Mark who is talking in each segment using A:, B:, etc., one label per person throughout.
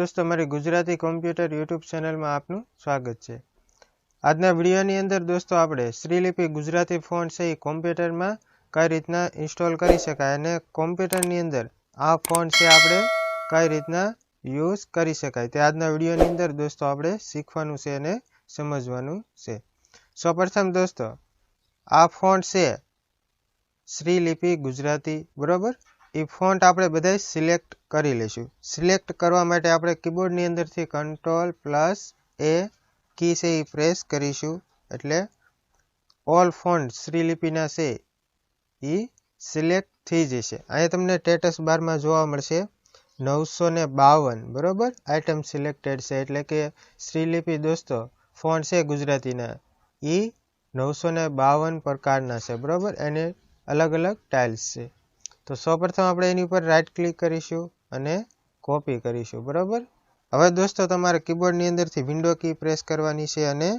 A: दोस्तों, मारी Gujarati computer YouTube channel में आपनु स्वागत है। आजना विडियोनी अंदर दोस्तों आपणे श्रीलिपि गुजराती फॉन्ट से कॉम्प्यूटर में कई रीतना इंस्टॉल करी शकाय अने कॉम्प्यूटरनी अंदर आ फॉन्ट से आपणे कई रीतना यूज करी शकाय ते आजना विडियोनी अंदर दोस्तों आपणे शीखवानुं छे अने समजवानुं छे। सर्वप्रथम दोस्तों आ फॉन्ट से श्रीलिपि गुजराती बराबर ए फॉन्ट आपणे बधाय सिलेक्ट करी लेशुं। सिलेक्ट करवा माटे आपणे कीबोर्ड नी अंदर थी Ctrl+A की से प्रेस करीशुं एटले ऑल फॉन्ट श्रीलिपिना छे ई सिलेक्ट थई जशे। अहीं तमने स्टेटस बार में जोवा मळशे 952 बराबर आइटम सिलेक्टेड छे एटले के श्रीलिपि दोस्तों फॉन्ट छे गुजरातीना ई 952 प्रकारना छे बराबर एने अलग अलग टाइल्स छे। तो सर्वप्रथम આપણે એની ઉપર રાઈટ ક્લિક કરીશું અને કોપી કરીશું બરાબર। હવે દોસ્તો તમારે કીબોર્ડની અંદરથી વિન્ડો કી પ્રેસ કરવાની છે અને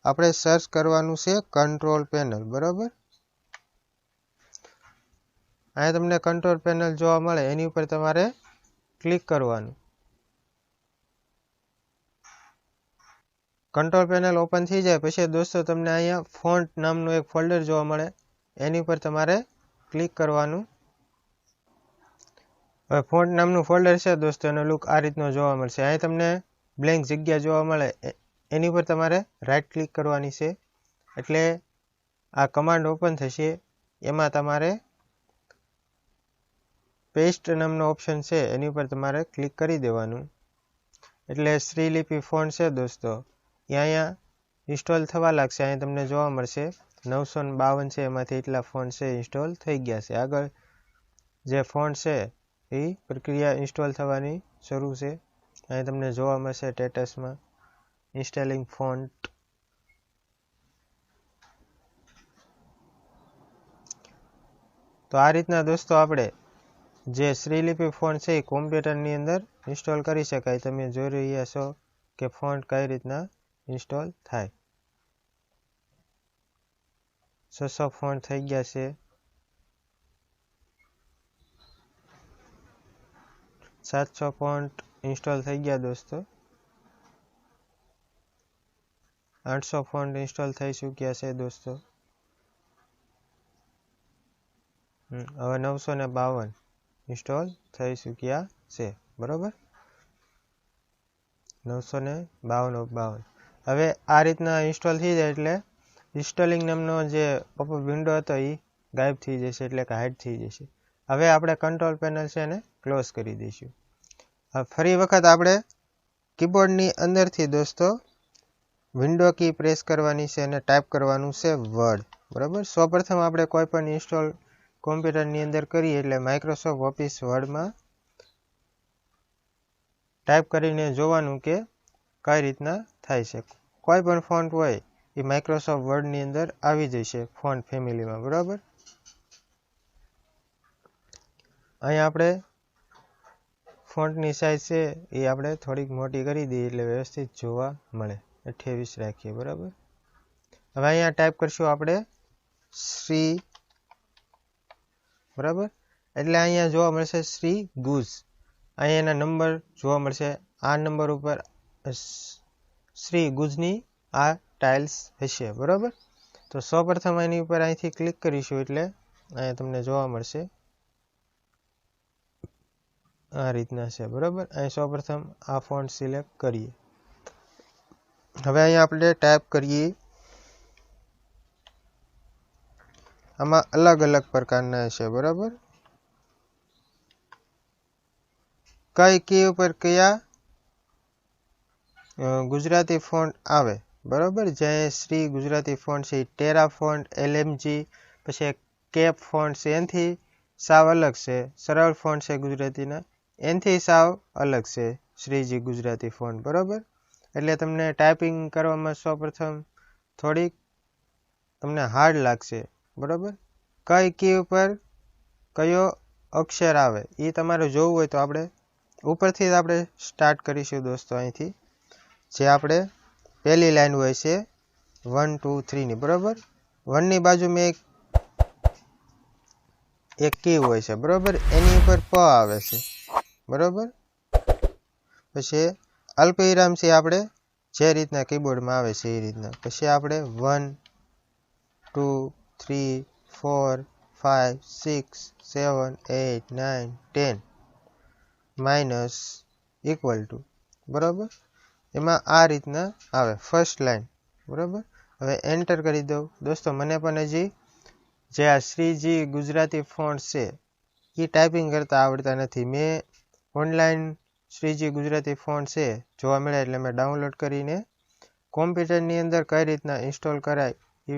A: આપણે સર્ચ કરવાનું છે કંટ્રોલ પેનલ બરાબર। અહીંયા તમને કંટ્રોલ પેનલ જોવા મળે એની ઉપર તમારે ક્લિક કરવાનું। કંટ્રોલ પેનલ ઓપન થઈ જાય પછી દોસ્તો તમને અહીંયા ફોન્ટ નામનું એક ફોલ્ડર જોવા મળે એની ઉપર તમારે क्लिक करवानुं। હવે ફોન્ટ નામનું ફોલ્ડર છે દોસ્તો એનો લુક આ રીતનો જોવા મળશે। અહીં તમને બ્લેન્ક જગ્યા જોવા મળે એની પર તમારે રાઈટ ક્લિક કરવાની છે એટલે આ કમાન્ડ ઓપન થશે। એમાં તમારે પેસ્ટ નામનો ઓપ્શન છે એની પર તમારે ક્લિક કરી દેવાનું એટલે શ્રીલિપિ ફોન્ટ છે દોસ્તો એ અહીંયા ઇન્સ્ટોલ થવા લાગશે। અહીં તમને જોવા મળશે 952 છે એમાંથી એટલા ફોન્ટ છે ઇન્સ્ટોલ થઈ ગયા છે। આગળ જે ફોન્ટ છે એ પ્રક્રિયા ઇન્સ્ટોલ થવાની શરૂ છે। અહીં તમને જોવા મળશે સ્ટેટસમાં ઇન્સ્ટોલિંગ ફોન્ટ। તો આ રીતના दोस्तों આપણે જે શ્રીલિપિ ફોન્ટ છે એ કોમ્પ્યુટરની અંદર ઇન્સ્ટોલ કરી શકાય। તમે જોઈ રહ્યા છો કે ફોન્ટ કઈ રીતના ઇન્સ્ટોલ થાય। 600 ફોન્ટ થઈ ગયા છે। 700 ફોન્ટ ઇન્સ્ટોલ થઈ ગયા दोस्तों। 800 ફોન્ટ ઇન્સ્ટોલ થઈ ચૂક્યા છે दोस्तों। હવે 952 ઇન્સ્ટોલ થઈ ચૂક્યા છે બરાબર। 952 હવે આ રીતના ઇન્સ્ટોલ થઈ જાય એટલે ઇન્સ્ટોલિંગ નામનો જે પોપઅપ વિન્ડો હતો એ ગાયબ થઈ જશે એટલે કે હાઇડ થઈ જશે। હવે આપણે કંટ્રોલ પેનલ છે એને ક્લોઝ કરી દઈશું। હવે ફરી વખત આપણે કીબોર્ડની અંદરથી દોસ્તો વિન્ડો કી પ્રેસ કરવાની છે અને ટાઈપ કરવાનું છે વર્ડ બરાબર। સૌપ્રથમ આપણે કોઈ પણ ઇન્સ્ટોલ કોમ્પ્યુટરની અંદર કરીએ એટલે માઇક્રોસોફ્ટ ઓફિસ વર્ડમાં ટાઈપ કરીને જોવાનું કે કઈ રીતના થાય છે। કોઈ પણ ફોન્ટ હોય ये माइक्रोसॉफ्ट वर्ड नी अंदर आवी जशे फॉन्ट फेमिली में बराबर। अहीं आपणे फॉन्ट नी साइज छे ए आपणे थोड़ी मोटी करी दीए એટલે व्यवस्थित જોવા મળે। 28 રાખીએ બરાબર। હવે અહીંયા ટાઈપ કરશું આપણે શ્રી બરાબર એટલે અહીંયા જોવા મળશે શ્રી ગુજ। અહીંયા એના નંબર જોવા મળશે। આ નંબર ઉપર શ્રી ગુજની આ टाइल्स हशे बराबर। तो सर्वप्रथम आनी पर अहींथी क्लिक करीशुं एटले अहींया तमने जोवा मळशे आ रीतना छे बराबर। अहीं सर्वप्रथम आ फॉन्ट सिलेक्ट करीए। हवे अहींया आपणे टाइप करीए आमां अलग अलग प्रकारना छे बराबर। कई की उपर कया गुजराती फॉन्ट आवे बराबर। जे श्री गुजराती फॉन्ट से टेरा फॉन्ट LMG पछी केप फॉन्ट से एनथी साव अलग से सरल फॉन्ट से गुजरातीना एनथी साव अलग से श्रीजी गुजराती फॉन्ट बराबर। એટલે તમને ટાઈપિંગ કરવામાં સૌપ્રથમ થોડી તમને હાર્ડ લાગશે બરાબર। કઈ કી ઉપર કયો અક્ષર આવે એ તમારે જોવું હોય તો આપણે ઉપરથી જ આપણે સ્ટાર્ટ કરીશું दोस्तों। અહીંથી જે આપણે पहली लाइन हुए से 1 2 3 नी बराबर। 1 नी बाजू में एक की हुए से बराबर एनी पर प आवे से बराबर। પછી અલ્પવિરામથી આપણે જે રીતના કીબોર્ડમાં આવે છે એ રીતના. પછી આપણે 1 2 3 4 5 6 7 8 9 10 માઇનસ ઇક્વલ ટુ, બરાબર. એમાં આ રીતના આવે ફર્સ્ટ લાઈન, બરાબર. હવે એન્ટર કરી દઉં. દોસ્તો મને પણ હજી જે આ શ્રીજી ગુજરાતી ફોન્ટ છે એ ટાઈપિંગ કરતા આવડતા નથી. મેં ઓનલાઈન શ્રીજી ગુજરાતી ફોન્ટ છે જોવા મળે એટલે મેં ડાઉનલોડ કરીને કોમ્પ્યુટરની અંદર કઈ રીતના ઇન્સ્ટોલ કરાય એ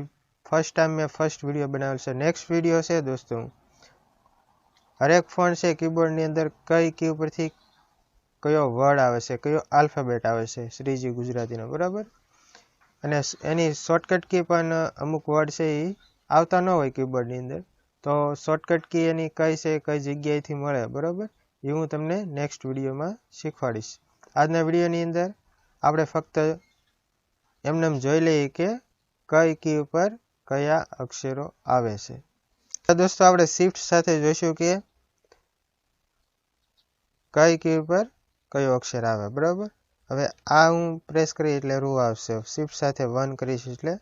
A: ફર્સ્ટ વિડીયો બનાવેલ છે. નેક્સ્ટ વિડીયો છે દોસ્તો, હરેક ફોન્ટ છે કીબોર્ડની અંદર કઈ કી ઉપરથી કયો વર્ડ આવે છે, કયો આલ્ફાબેટ આવે છે શ્રીજી ગુજરાતીનો, બરાબર. અને એની શોર્ટકટ કી પણ અમુક વર્ડ છે એ આવતા ન હોય કીબોર્ડની અંદર, તો શોર્ટકટ કી એની કઈ છે, કઈ જગ્યાએથી મળે, બરાબર, એ હું તમને નેક્સ્ટ વિડીયોમાં શીખવાડીશ. આજના વિડીયોની અંદર આપણે ફક્ત એમને જોઈ લઈએ કે કઈ કી ઉપર કયા અક્ષરો આવે છે. દોસ્તો આપણે શિફ્ટ સાથે જોઈશું કે કઈ કી ઉપર કયો અક્ષર આવે, બરાબર. હવે આ હું પ્રેસ કરી એટલે રૂ આવશે. શિફ્ટ સાથે 1 કરીશ એટલે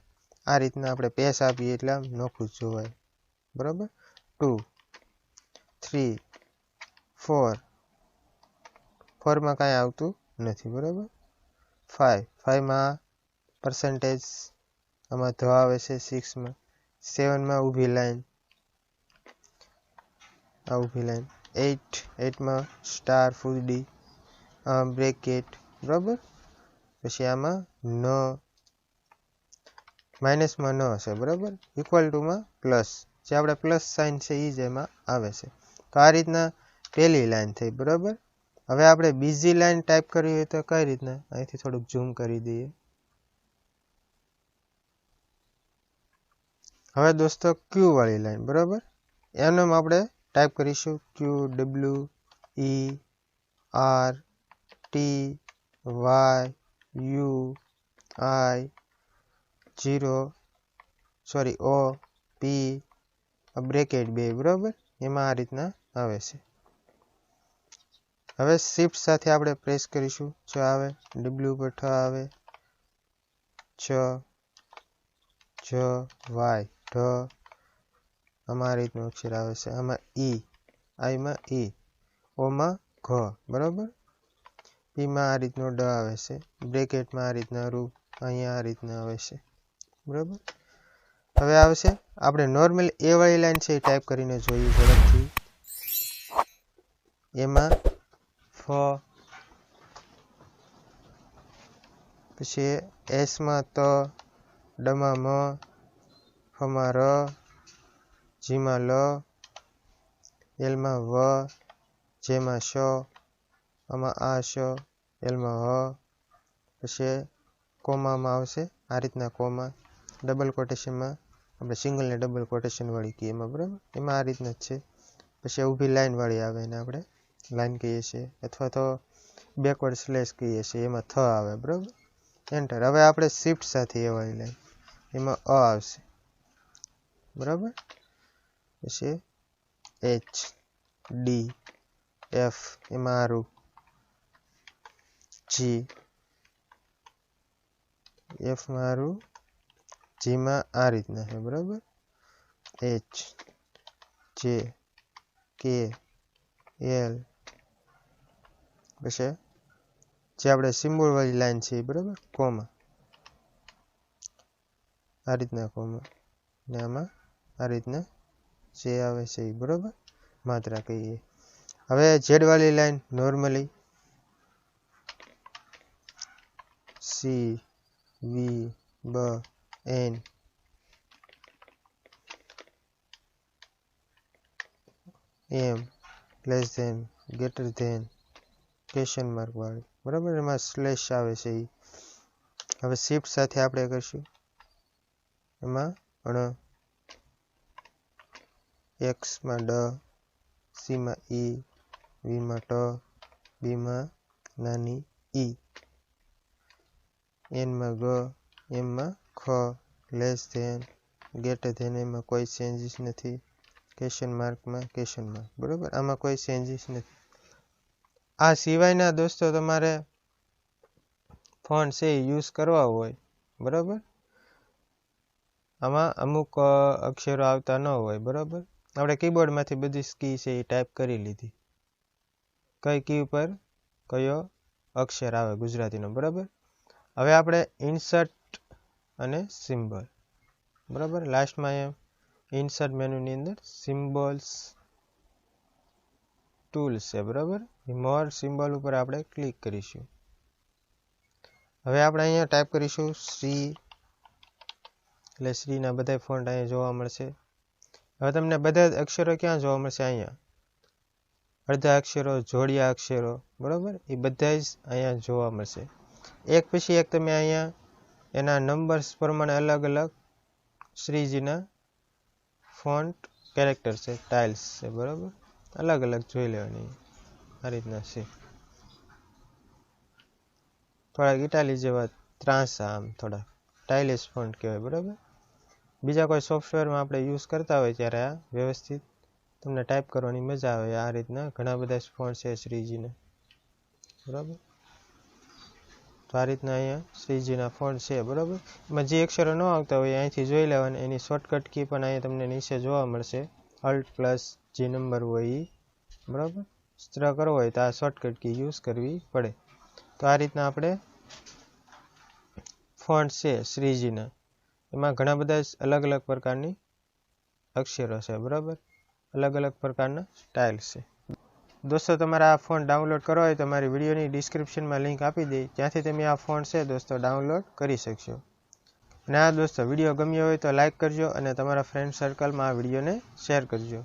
A: આ રીતના આપણે પેસ આપીએ એટલે આમ નોખું જ જોવાય, બરાબર. 2 3 4 માં કાંઈ આવતું નથી, બરાબર. 5 માં પર્સન્ટેજ આમાં ધ આવે છે. 6 માં 7 માં ઊભી લાઈન, આ ઊભી લાઈન. 8 માં સ્ટાર ફૂલ ડી બ્રેકેટ, બરાબર. પછી આમાં ન, માઇનસમાં ન હશે, બરાબર. ઇક્વલ ટુમાં પ્લસ, જે આપણે પ્લસ સાઇન છે એ જ એમાં આવે છે. તો આ રીતના પહેલી લાઈન થઈ, બરાબર. હવે આપણે બીજી લાઈન ટાઈપ કરવી હોય તો કઈ રીતના, અહીંથી થોડુંક ઝૂમ કરી દઈએ. હવે દોસ્તો ક્યુ વાળી લાઈન, બરાબર, એનો આપણે ટાઈપ કરીશું QWERTYUI બ્રેકેટ 2, બરાબર. એમાં આ રીતના આવે છે. હવે શિફ્ટ સાથે આપણે પ્રેસ કરીશું, ચ આવે, ડબલ્યુ પર ઠ આવે, ચ જ વાય ઢ, આમાં આ રીતનું અક્ષર આવે છે. આમાં ઈ, આઈમાં ઈ, ઓમાં ઘ, બરાબર. પીમાં આ રીતનો ડ આવે છે. બ્રેકેટમાં આ રીતના રૂ, અહીંયા આ રીતના આવે છે, બરાબર. હવે આવશે આપણે નોર્મલ એ વાળી લાઈન છે એ ટાઈપ કરીને જોઈએ ઝડપથી. એમાં ફ, પછી એસમાં ત, ડમાં મ, ફમાં ર, જીમાં લ, એલમાં વ, જેમાં શ, આમાં આ શ, એલમાં હ, પછી કોમામાં આવશે આ રીતના કોમા, ડબલ કોટેશનમાં આપણે સિંગલ ને ડબલ કોટેશન વાળી કહીએ એમાં, બરાબર. એમાં આ રીતના જ છે. પછી ઊભી લાઈન વાળી આવે એને આપણે લાઈન કહીએ છીએ, અથવા તો બેકવર્ડ સ્લેશ કહીએ છીએ, એમાં થ આવે, બરાબર. એન્ટર. હવે આપણે શિફ્ટ સાથે એ વાળી લાઈન, એમાં અ આવશે, બરાબર. પછી એચ ડી એફ, એમાં આરું, જી, એફમાં આરું, જીમાં આ રીતના છે, બરાબર. એચ જે કે એલ, પછી જે આપણે સિમ્બોલ વાળી લાઈન છે, બરાબર, કોમા, આ રીતના કોમા, ને આમાં આ રીતના જે આવે છે એ, બરાબર, માત્રા કહીએ. હવે ઝેડ વાળી line normally C V B N M less than greater than question mark વાળી, બરાબર. એમાં સ્લેશ આવે છે એ. હવે શિફ્ટ સાથે આપણે કરીશું, એમાં અણ, એક્સમાં ડ, સીમાં ઈ, વીમાં ટ, બીમાં નાની ઈ, એનમાં ગ, એમમાં ખ, લેસ ધેન ગ્રેટર ધેન, એમાં કોઈ ચેન્જીસ નથી. ક્વેશ્ચન માર્કમાં ક્વેશ્ચન માર્ક, બરાબર. આમાં કોઈ ચેન્જીસ નથી. આ સિવાયના દોસ્તો તમારે ફોન્ટ છે યુઝ કરવા હોય બરાબર, આમાં અમુક અક્ષરો આવતા ન હોય બરાબર. આપણે કીબોર્ડમાંથી બધી કી છે એ ટાઈપ કરી લીધી, કઈ કી ઉપર કયો અક્ષર આવે ગુજરાતીનો બરાબર. હવે આપણે ઇન્સર્ટ અને સિમ્બોલ બરાબર, લાસ્ટમાં અહીંયા ઇન્સર્ટ મેનુની અંદર સિમ્બોલ્સ ટૂલ્સ છે બરાબર. મોર સિમ્બોલ ઉપર આપણે ક્લિક કરીશું. હવે આપણે અહીંયા ટાઈપ કરીશું શ્રી, એટલે શ્રીના બધા ફોન્ટ અહીંયા જોવા મળશે. હવે તમને બધા અક્ષરો ક્યાં જોવા મળશે? અહીંયા અડધા અક્ષરો, જોડિયા અક્ષરો બરાબર, એ બધા જ અહીંયા જોવા મળશે. એક પછી એક તમે અહીંયા એના નંબર્સ પ્રમાણે અલગ અલગ શ્રીજીના ફોન્ટ કેરેક્ટર છે, ટાઇલ્સ છે બરાબર, અલગ અલગ જોઈ લેવાની આ રીતના છે. થોડાક ઇટાલી જેવા ત્રાંસા, આમ થોડા સ્ટાઇલિશ ફોન્ટ કહેવાય બરાબર. બીજા કોઈ સોફ્ટવેરમાં આપણે યુઝ કરતા હોય ત્યારે આ વ્યવસ્થિત તમને ટાઈપ કરવાની મજા આવે. આ રીતના ઘણા બધા ફોન્ટ છે શ્રીજીના બરાબર. તો આ રીતના અહીંયા શ્રીજીના ફોન્ટ છે બરાબર. એમાં જે અક્ષરો ન આવતા હોય અહીંથી જોઈ લેવાની, એની શોર્ટકટ કી પણ અહીંયા તમને નીચે જોવા મળશે. Alt પ્લસ જે નંબર હોય એ બરાબર. ચિત્ર કરવો હોય તો આ શોર્ટકટ કી યુઝ કરવી પડે. તો આ રીતના આપણે ફોન્ટ છે શ્રીજીના, એમાં ઘણા બધા અલગ અલગ પ્રકારની અક્ષરો છે બરાબર, અલગ અલગ પ્રકારના સ્ટાઇલ છે. દોસ્તો તમારે આ ફોન્ટ ડાઉનલોડ કરવો હોય તો મારી વિડીયોની ડિસ્ક્રિપ્શનમાં લિંક આપી દઈ, ત્યાંથી તમે આ ફોન્ટ છે દોસ્તો ડાઉનલોડ કરી શકશો. અને આ દોસ્તો વિડીયો ગમ્યો હોય તો લાઇક કરજો અને તમારા ફ્રેન્ડ સર્કલમાં આ વિડીયોને શેર કરજો.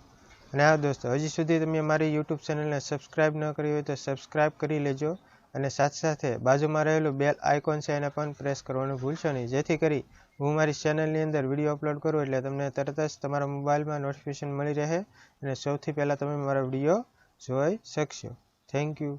A: અને આ દોસ્તો હજી સુધી તમે મારી યુટ્યુબ ચેનલને સબસ્ક્રાઈબ ન કરી હોય તો સબસ્ક્રાઈબ કરી લેજો, અને સાથે સાથે બાજુમાં રહેલું બેલ આઇકોન છે એને પણ પ્રેસ કરવાનું ભૂલશો નહીં, જેથી કરી હું મારી ચેનલની અંદર વિડીયો અપલોડ કરું એટલે તમને તરત જ તમારા મોબાઈલમાં નોટિફિકેશન મળી રહે અને સૌથી પહેલાં તમે મારો વિડીયો જોઈ શકશો. Thank you.